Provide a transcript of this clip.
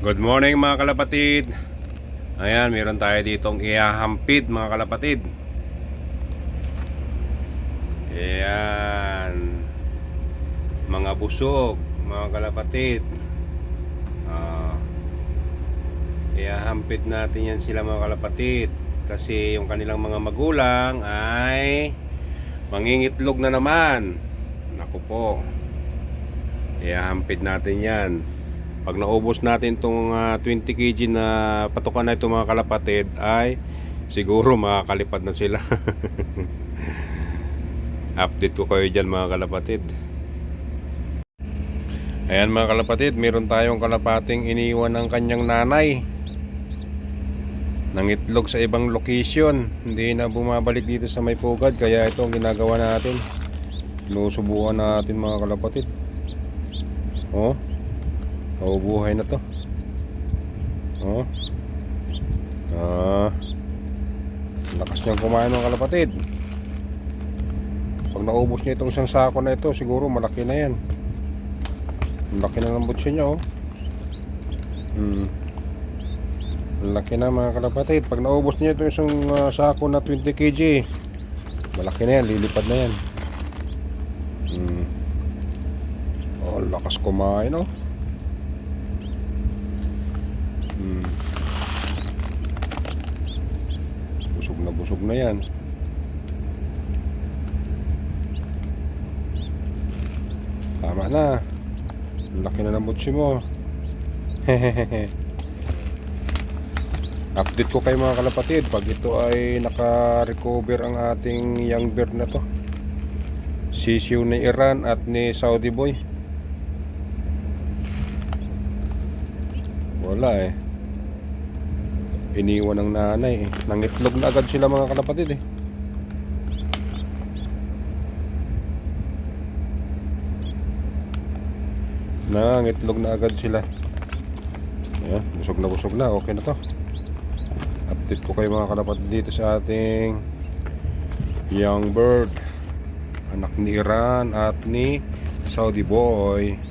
Good morning mga kalapatid. Ayan, meron tayo ditong ihahampid mga kalapatid. Ayan, mga busog mga kalapatid. Ihahampid natin yan sila mga kalapatid, kasi yung kanilang mga magulang ay mangingitlog na naman. Naku po, ihahampid natin yan. Pag naubos natin itong 20 kg na patukan na ito mga kalapatid, ay siguro makakalipad na sila. Update ko kayo dyan mga kalapatid. Ayan mga kalapatid, meron tayong kalapating iniwan ng kanyang nanay, nangitlog sa ibang location. Hindi na bumabalik dito sa may pugad, kaya ito ang ginagawa natin. Sinusubukan natin mga kalapatid. Oh, buhay na to. Lakas niyang kumain ng kalapatid. Pag naubos niya itong isang sako na ito, siguro malaki na yan. Malaki na ng butso niya, oh. Malaki na mga kalapatid. Pag naubos niya itong isang sako na 20 kg, malaki na yan, lilipad na yan. Lakas kumain, oh. Busog na yan. Tama na. Laki na ng butsi mo. Update ko kayo mga kalapatid pag ito ay naka-recover ang ating young bird na to. Sisiw ni Iran at ni Saudi boy. Wala eh. Iniwan ng nanay eh. Nangitlog na agad sila mga kalapatid eh. Nangitlog na agad sila. Ayan, busog na. Okay na to. Update ko kayo mga kalapatid dito sa ating young bird, anak ni Iran at ni Saudi boy.